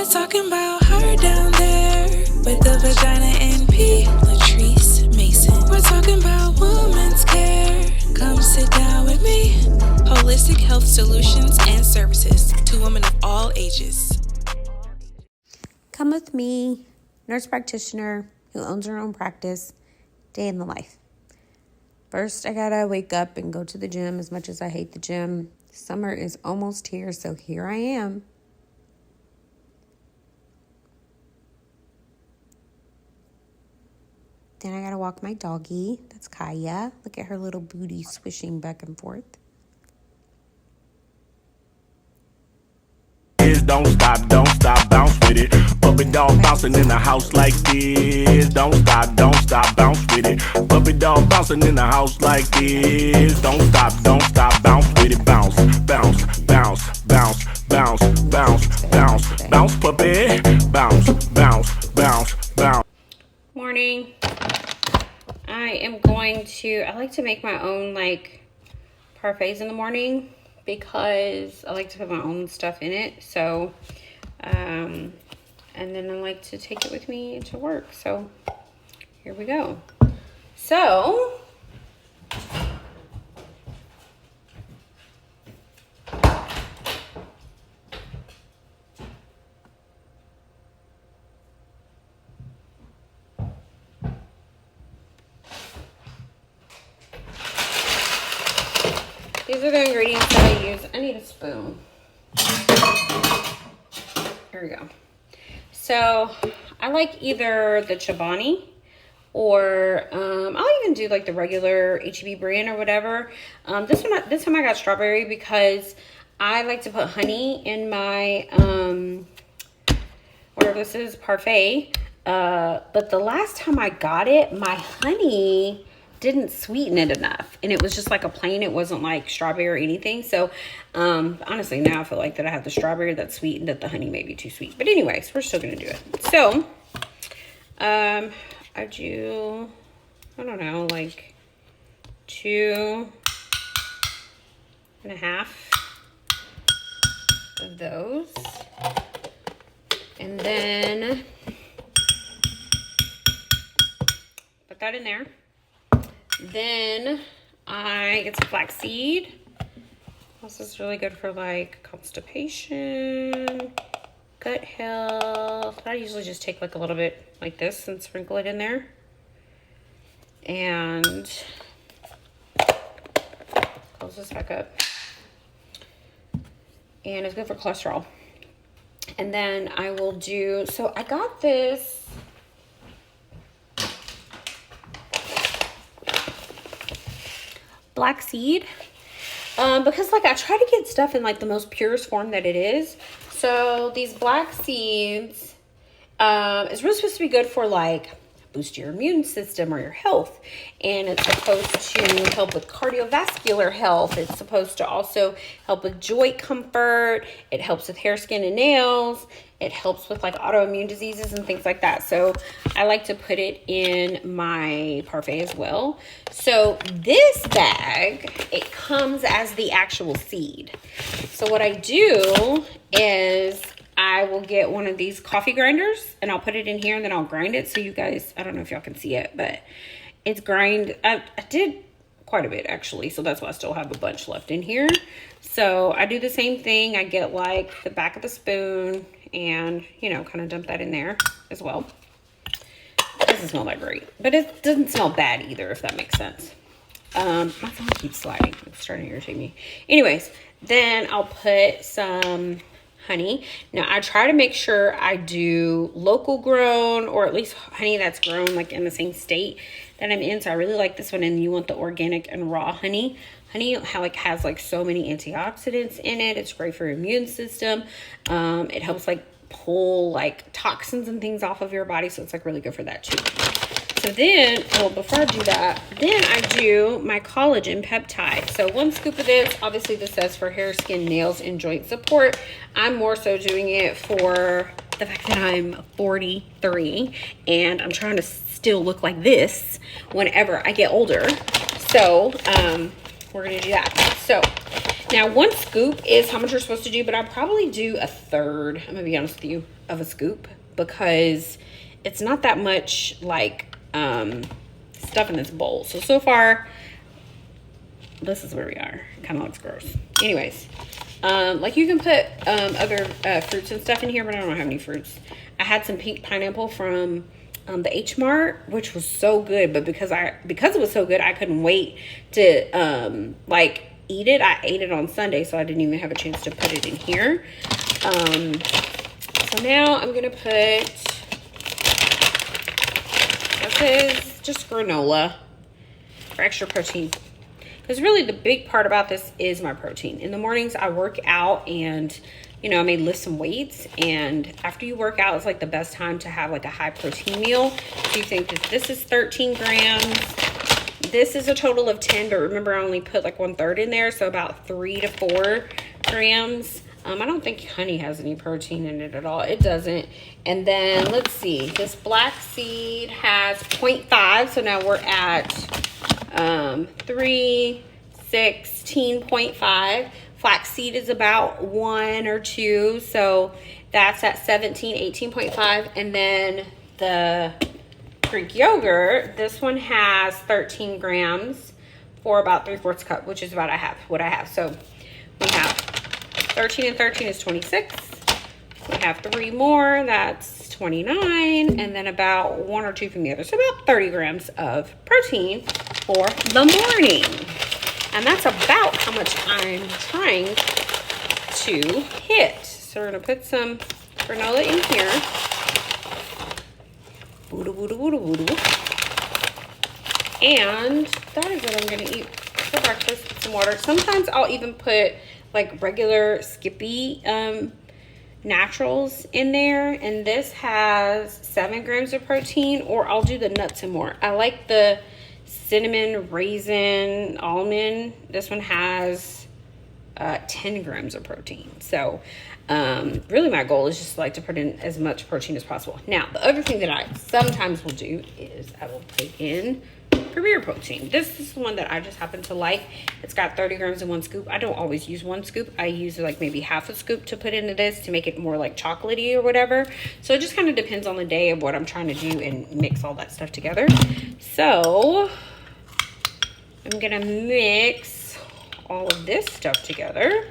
We're talking about her down there with the vagina and P. Latrice Mason. We're talking about women's care. Come sit down with me. Holistic health solutions and services to women of all ages. Come with me, nurse practitioner who owns her own practice, day in the life. First, I gotta wake up and go to the gym. As much as I hate the gym, summer is almost here, so here I am. Then I gotta walk my doggie. That's Kaya. Look at her little booty swishing back and forth. Don't stop, bounce with it. Puppy dog bouncing in the house like this. Don't stop, bounce with it. Puppy dog bouncing in the house like this. Don't stop, bounce with it. Bounce, bounce, bounce, bounce, bounce, bounce, bounce, bounce, puppy. Bounce, bounce, bounce, bounce. Morning. I like to make my own parfaits in the morning because I like to put my own stuff in it. So, and then I like to take it with me to work. So here we go. So, these are the ingredients that I use. I need a spoon. Here we go. So I like either the Chobani or I'll even do the regular HEB brand or whatever. This time I got strawberry because I like to put honey in my whatever this is, parfait. But the last time I got it, my honey didn't sweeten it enough, and it was just like a plain, it wasn't like strawberry or anything. So honestly, now I feel like that I have the strawberry that's sweetened, that the honey may be too sweet, but anyways, we're still gonna do it. So I do, I don't know, 2.5 of those, and then put that in there. Then I get some flaxseed. This is really good for constipation, gut health. I usually just take a little bit like this and sprinkle it in there. And close this back up. And it's good for cholesterol. And then I will do, so I got this black seed because I try to get stuff in the most purest form that it is. So these black seeds is really supposed to be good for boost your immune system or your health, and it's supposed to help with cardiovascular health. It's supposed to also help with joint comfort. It helps with hair, skin, and nails. It helps with autoimmune diseases and things like that. So I like to put it in my parfait as well. So this bag, it comes as the actual seed. So what I do is I will get one of these coffee grinders and I'll put it in here and then I'll grind it. So you guys, I don't know if y'all can see it, but it's grind. I did quite a bit actually. So that's why I still have a bunch left in here. So I do the same thing. I get the back of the spoon and, kind of dump that in there as well. It doesn't smell that great, but it doesn't smell bad either, if that makes sense. My phone keeps sliding. It's starting to irritate me. Anyways, then I'll put some honey. Now I try to make sure I do local grown, or at least honey that's grown in the same state that I'm in. So I really like this one, and you want the organic and raw honey. Honey has so many antioxidants in it. It's great for your immune system. It helps pull toxins and things off of your body. So it's really good for that too. So then, before I do that, then I do my collagen peptide. So 1 scoop of this, obviously this says for hair, skin, nails, and joint support. I'm more so doing it for the fact that I'm 43 and I'm trying to still look like this whenever I get older. So, we're gonna do that. So Now, 1 scoop is how much you're supposed to do, but I probably do a third, I'm gonna be honest with you, of a scoop, because it's not that much like stuff in this bowl. So far, this is where we are. It kind of looks gross. Anyways, like you can put other fruits and stuff in here, but I don't have any fruits. I had some pink pineapple from the H Mart, which was so good, but because it was so good, I couldn't wait to like eat it. I ate it on Sunday, so I didn't even have a chance to put it in here. So now I'm gonna put, this is just granola for extra protein. Because really the big part about this is my protein. In the mornings I work out, and you know, I may lift some weights, and after you work out, it's like the best time to have like a high protein meal. So you think that this is 13 grams. This is a total of 10, but remember I only put like 1/3 in there, so about 3 to 4 grams. I don't think honey has any protein in it at all. It doesn't. And then let's see, this black seed has 0.5, so now we're at 16.5. Flaxseed is about 1 or 2, so that's at 18.5. And then the Greek yogurt, this one has 13 grams for about 3/4 cup, which is about what I have. So we have 13 and 13 is 26. We have 3 more, that's 29, and then about 1 or 2 from the other. So about 30 grams of protein for the morning. And that's about how much I'm trying to hit. So we're gonna put some granola in here. And that is what I'm gonna eat for breakfast with some water. Sometimes I'll even put like regular Skippy naturals in there, and this has 7 grams of protein, or I'll do the nuts and more. I like the cinnamon, raisin, almond. This one has 10 grams of protein. So really my goal is just like to put in as much protein as possible. Now, the other thing that I sometimes will do is I will put in Premier Protein. This is the one that I just happen to like. It's got 30 grams in 1 scoop. I don't always use 1 scoop. I use like maybe half a scoop to put into this to make it more like chocolatey or whatever. So it just kind of depends on the day of what I'm trying to do and mix all that stuff together. So I'm gonna mix all of this stuff together.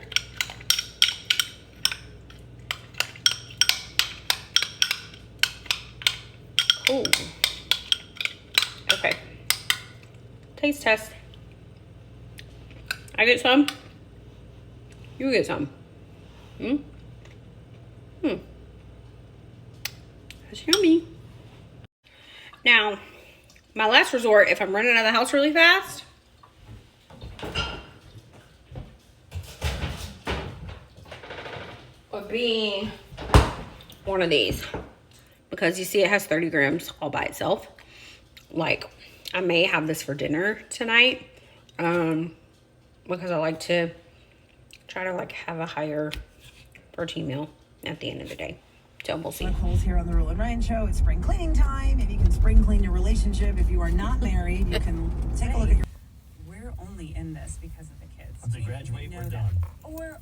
Cool. Okay. Taste test. I get some. You get some. That's yummy. Now, my last resort, if I'm running out of the house really fast, would be one of these. Because you see it has 30 grams all by itself. Like, I may have this for dinner tonight. Because I like to try to like have a higher protein meal at the end of the day. So we'll see. Holes here on the Roll and Ryan Show. It's spring cleaning time. If you can spring clean your relationship, if you are not married, you can take a look at your... We're only in this because of the kids. Once they graduate, we're done. Or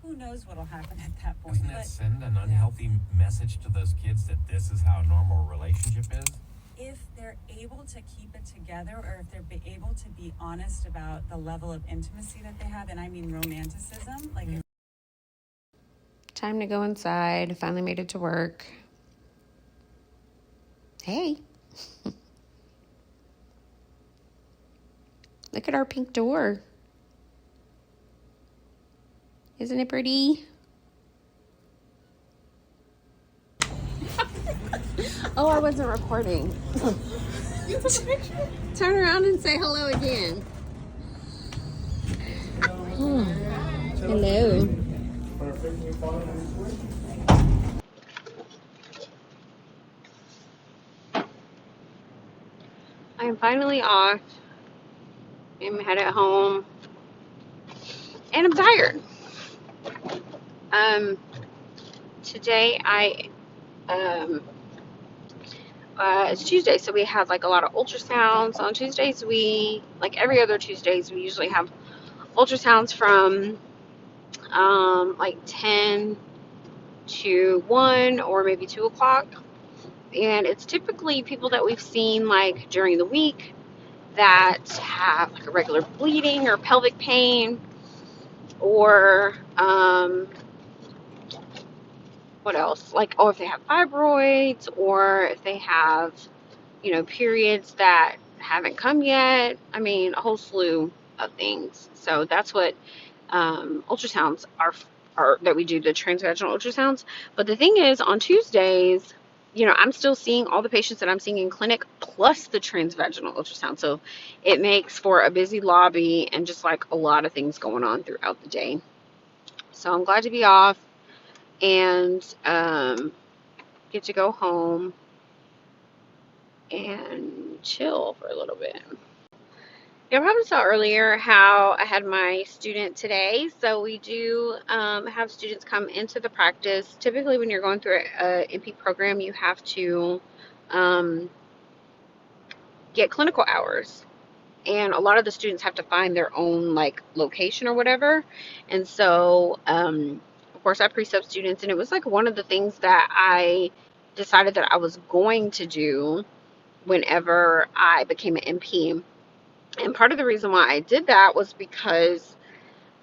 who knows what'll happen at that point. Doesn't that send an unhealthy message to those kids that this is how a normal relationship is? If they're able to keep it together, or if they're able to be honest about the level of intimacy that they have, and I mean romanticism, like... Time to go inside. Finally made it to work. Hey. Look at our pink door. Isn't it pretty? Oh, I wasn't recording. Turn around and say hello again. Hello. I am finally off. I'm headed home. And I'm tired. Today it's Tuesday, so we have like a lot of ultrasounds on Tuesdays. Like every other Tuesdays, we usually have ultrasounds from like 10 to 1 or maybe 2 o'clock. And it's typically people that we've seen like during the week that have like a regular bleeding or pelvic pain, or what else? Like, oh, if they have fibroids, or if they have, periods that haven't come yet. I mean, a whole slew of things. So that's what ultrasounds are that we do, the transvaginal ultrasounds. But the thing is, on Tuesdays, I'm still seeing all the patients that I'm seeing in clinic plus the transvaginal ultrasound. So it makes for a busy lobby and just like a lot of things going on throughout the day. So I'm glad to be off and get to go home and chill for a little bit. I probably saw earlier how I had my student today. So we do have students come into the practice. Typically, when you're going through an MP program, you have to get clinical hours. And a lot of the students have to find their own like location or whatever. And so, of course, I precept students. And it was like one of the things that I decided that I was going to do whenever I became an MP. And part of the reason why I did that was because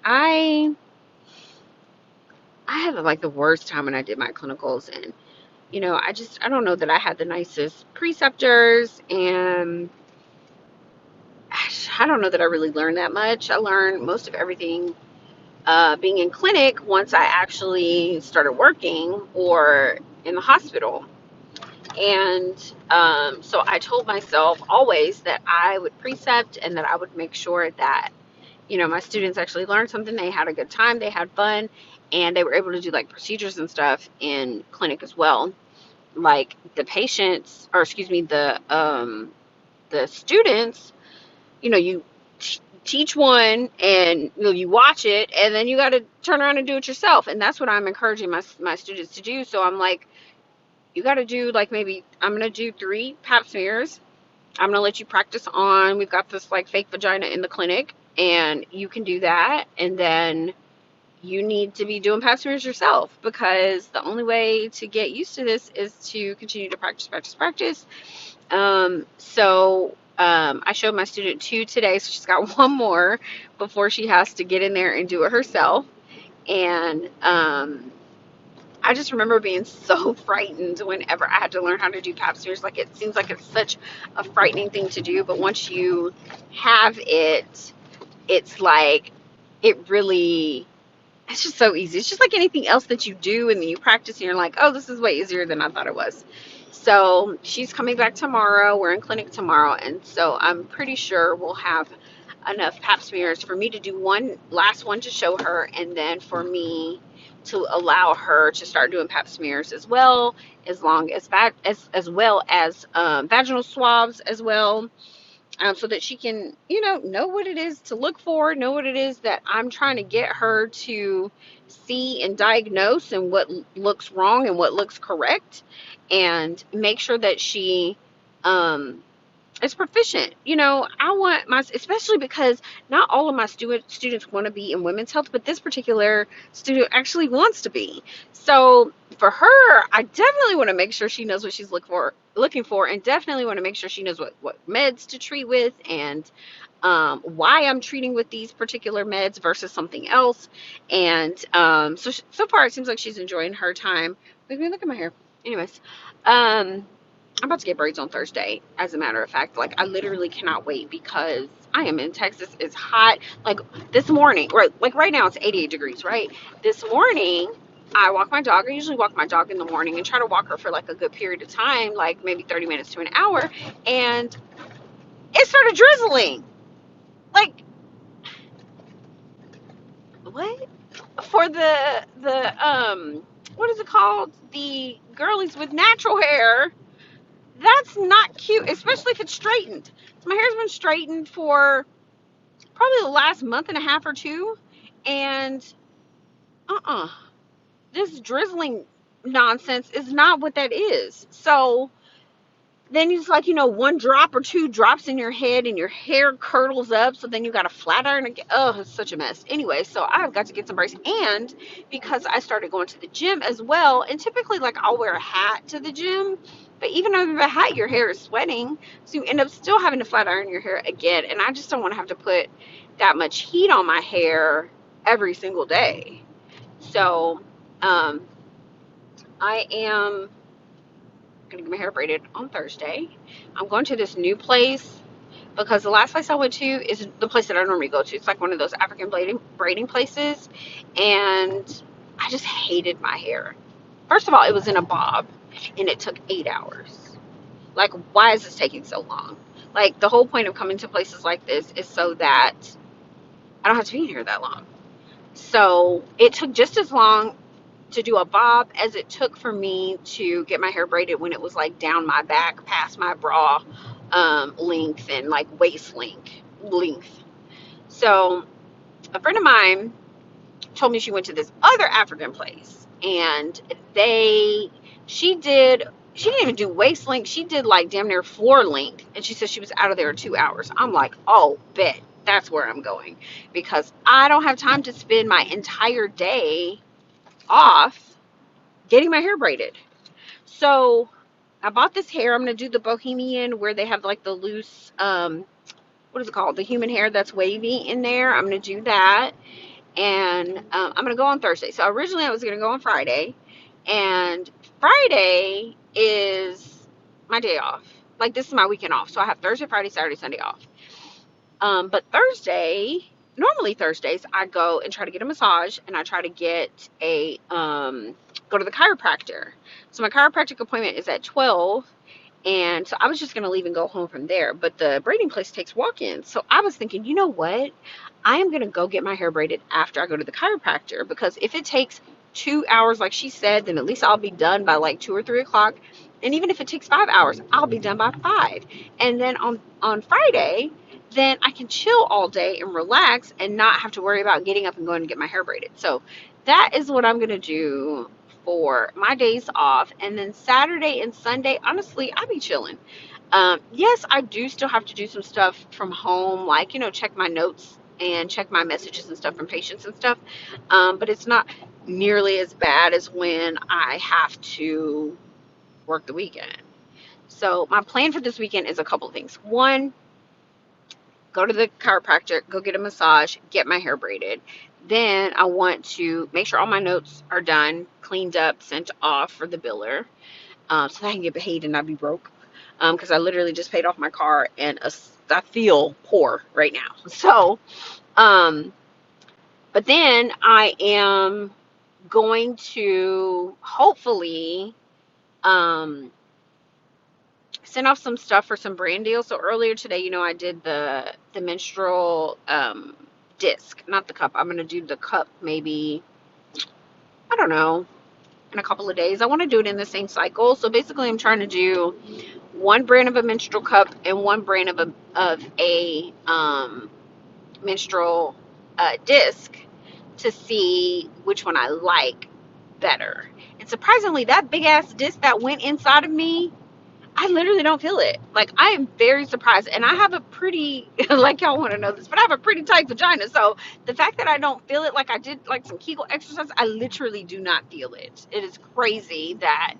I had like the worst time when I did my clinicals, and I don't know that I had the nicest preceptors, and I don't know that I really learned that much. I learned most of everything being in clinic once I actually started working or in the hospital. And so I told myself always that I would precept and that I would make sure that my students actually learned something. They had a good time, they had fun, and they were able to do like procedures and stuff in clinic as well. Like the patients, or excuse me, the students, you teach one and you watch it, and then you got to turn around and do it yourself. And that's what I'm encouraging my students to do. So I'm like, you got to do like, maybe I'm going to do 3 pap smears. I'm going to let you practice on, we've got this like fake vagina in the clinic, and you can do that. And then you need to be doing pap smears yourself, because the only way to get used to this is to continue to practice. So I showed my student 2 today, so she's got 1 more before she has to get in there and do it herself. And I just remember being so frightened whenever I had to learn how to do pap smears. Like, it seems like it's such a frightening thing to do, but once you have it, it's like, it's just so easy. It's just like anything else that you do, and then you practice and you're like, oh, this is way easier than I thought it was. So she's coming back tomorrow. We're in clinic tomorrow, and so I'm pretty sure we'll have enough pap smears for me to do one last one to show her, and then for me to allow her to start doing pap smears as well, as well as vaginal swabs as well, so that she can, know what it is to look for, know what it is that I'm trying to get her to see and diagnose, and what looks wrong and what looks correct, and make sure that she is proficient. I want especially because not all of my students want to be in women's health, but this particular student actually wants to be. So for her, I definitely want to make sure she knows what she's looking for, and definitely want to make sure she knows what meds to treat with, and why I'm treating with these particular meds versus something else. And so far it seems like she's enjoying her time. Look at my hair. Anyways, I'm about to get braids on Thursday, as a matter of fact. Like, I literally cannot wait, because I am in Texas. It's hot. Like, this morning, right now it's 88 degrees, right? This morning, I walk my dog. I usually walk my dog in the morning and try to walk her for like a good period of time, like maybe 30 minutes to an hour. And it started drizzling. Like, what? For the what is it called? The girlies with natural hair. That's not cute, especially if it's straightened. So my hair's been straightened for probably the last month and a half or 2, and this drizzling nonsense is not what that is. So then it's like, you know, 1 drop or 2 drops in your head and your hair curdles up. So then you got to flat iron again. Oh, it's such a mess. Anyway, so I've got to get some breaks. And because I started going to the gym as well, and typically like I'll wear a hat to the gym, but even under a hat, your hair is sweating. So you end up still having to flat iron your hair again. And I just don't want to have to put that much heat on my hair every single day. So, I am gonna get my hair braided on Thursday. I'm going to this new place because the last place I went to is the place that I normally go to. It's like one of those African braiding places, and I just hated my hair. First of all, it was in a bob, and it took 8 hours. Like, why is this taking so long? Like, the whole point of coming to places like this is so that I don't have to be in here that long. So it took just as long to do a bob as it took for me to get my hair braided when it was like down my back past my bra length and like waist length. So a friend of mine told me she went to this other African place, and she didn't even do waist length, she did like damn near floor length, and she said she was out of there in 2 hours. I'm like, oh, bet that's where I'm going, because I don't have time to spend my entire day off getting my hair braided. So I bought this hair. I'm going to do the bohemian where they have like the loose, what is it called? The human hair that's wavy in there. I'm going to do that. And I'm going to go on Thursday. So originally I was going to go on Friday. And Friday is my day off. Like, this is my weekend off. So I have Thursday, Friday, Saturday, Sunday off. But normally Thursdays, I go and try to get a massage, and I try to get go to the chiropractor. So my chiropractic appointment is at 12, and so I was just going to leave and go home from there. But the braiding place takes walk-ins. So I was thinking, you know what? I am going to go get my hair braided after I go to the chiropractor, because if it takes 2 hours, like she said, then at least I'll be done by like 2 or 3 o'clock. And even if it takes 5 hours, I'll be done by 5. And then on Friday, then I can chill all day and relax and not have to worry about getting up and going to get my hair braided. So that is what I'm going to do for my days off. And then Saturday and Sunday, honestly, I'll be chilling. Yes, I do still have to do some stuff from home, like, you know, check my notes and check my messages and stuff from patients and stuff. But it's not nearly as bad as when I have to work the weekend. So my plan for this weekend is a couple of things. One, go to the chiropractor, go get a massage, get my hair braided. Then I want to make sure all my notes are done, cleaned up, sent off for the biller, so that I can get paid and not be broke. Because I literally just paid off my car, and I feel poor right now. So, but then I am going to hopefully send off some stuff for some brand deals. So earlier today, you know, I did the menstrual disc, not the cup. I'm going to do the cup maybe, I don't know, in a couple of days. I want to do it in the same cycle. So basically I'm trying to do one brand of a menstrual cup and one brand of a menstrual disc to see which one I like better. And surprisingly, that big ass disc that went inside of me, I literally don't feel it. Like, I am very surprised. And I have a pretty, like, y'all want to know this, but I have a pretty tight vagina. So the fact that I don't feel it, like I did like some Kegel exercise, I literally do not feel it. It is crazy that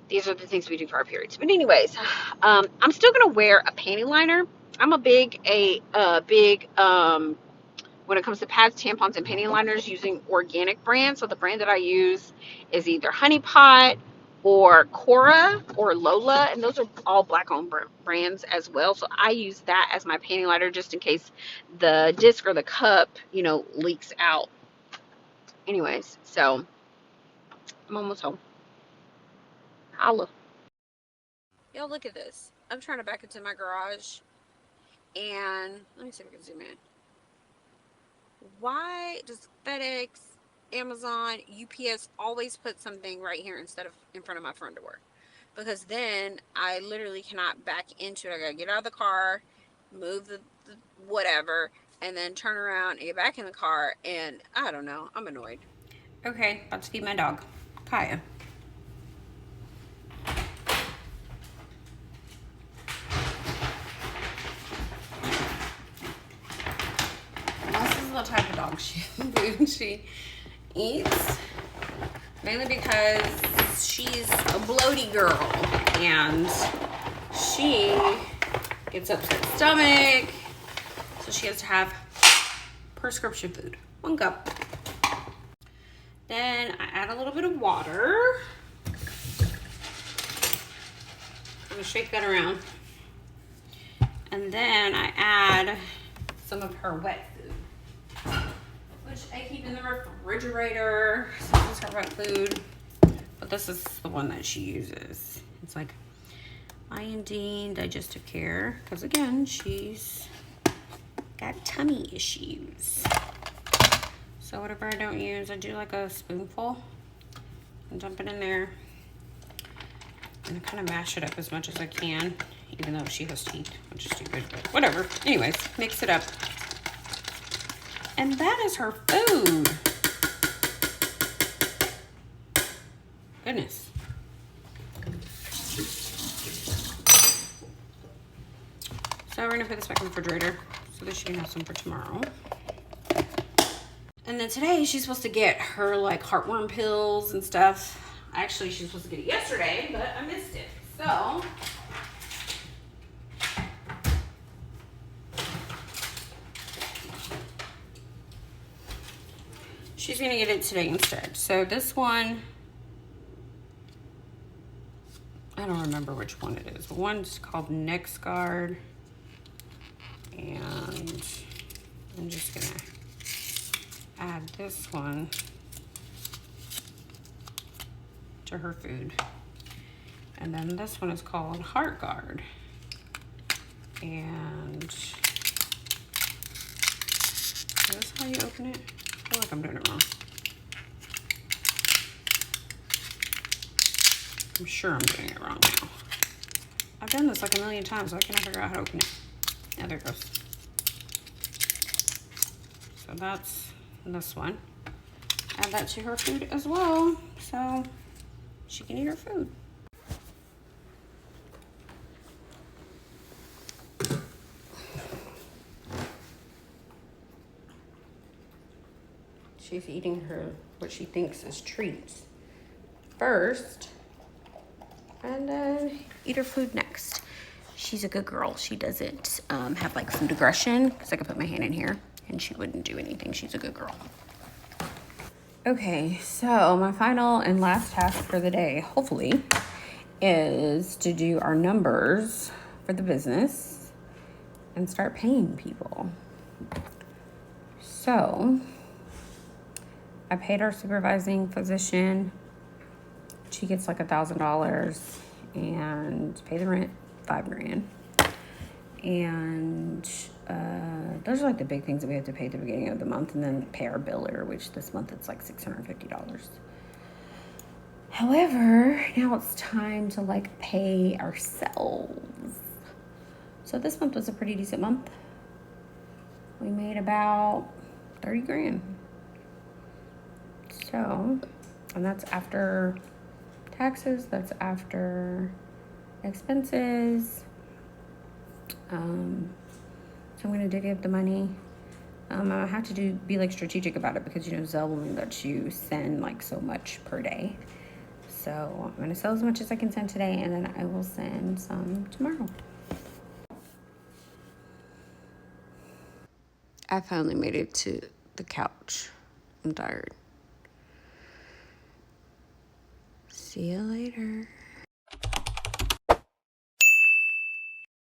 these are the things we do for our periods. But anyways, I'm still going to wear a panty liner. I'm a big, when it comes to pads, tampons, and panty liners, using organic brands. So the brand that I use is either Honey Pot or Cora or Lola, and those are all black-owned brands as well. So I use that as my panty liner just in case the disc or the cup, you know, leaks out. Anyways, so I'm almost home. Holla. Y'all, look at this. I'm trying to back into my garage, and let me see if I can zoom in. Why does FedEx, Amazon, UPS always put something right here instead of in front of my front door? Because then I literally cannot back into it. I gotta get out of the car, move the whatever, and then turn around and get back in the car, and I don't know, I'm annoyed. Okay, about to feed my dog, Kaya. eats. Mainly because she's a bloaty girl and she gets upset stomach. So she has to have prescription food. 1 cup. Then I add a little bit of water. I'm gonna shake that around. And then I add some of her wet food, which I keep in the refrigerator. So this is her wet food, but this is the one that she uses. It's like iodine, digestive care, because again, she's got tummy issues. So whatever I don't use, I do like a spoonful and dump it in there. And I kind of mash it up as much as I can, even though she has teeth, which is stupid, but whatever. Anyways, mix it up. And that is her food. Goodness. So we're gonna put this back in the refrigerator so that she can have some for tomorrow. And then today she's supposed to get her like heartworm pills and stuff. Actually, she was supposed to get it yesterday, but I missed it. So she's gonna get it today instead. So this one, I don't remember which one it is, but one's called Next Guard. And I'm just gonna add this one to her food. And then this one is called Heart Guard. And is this how you open it? I feel like I'm doing it wrong. I'm sure I'm doing it wrong now. I've done this like a million times, so I cannot figure out how to open it. Yeah, there it goes. So that's this one. Add that to her food as well, so she can eat her food. She's eating her, what she thinks is treats first, and then eat her food next. She's a good girl. She doesn't have like food aggression, because I could put my hand in here and she wouldn't do anything. She's a good girl. Okay, so my final and last task for the day, hopefully, is to do our numbers for the business and start paying people. So I paid our supervising physician. She gets like $1,000, and pay the rent, $5,000. And those are like the big things that we have to pay at the beginning of the month, and then pay our biller, which this month it's like $650. However, now it's time to like pay ourselves. So this month was a pretty decent month. We made about 30 grand. So, and that's after taxes, that's after expenses. So I'm gonna divvy up the money. I have to be like strategic about it, because you know Zelle only lets you send like so much per day. So I'm gonna sell as much as I can send today, and then I will send some tomorrow. I finally made it to the couch. I'm tired. See you later.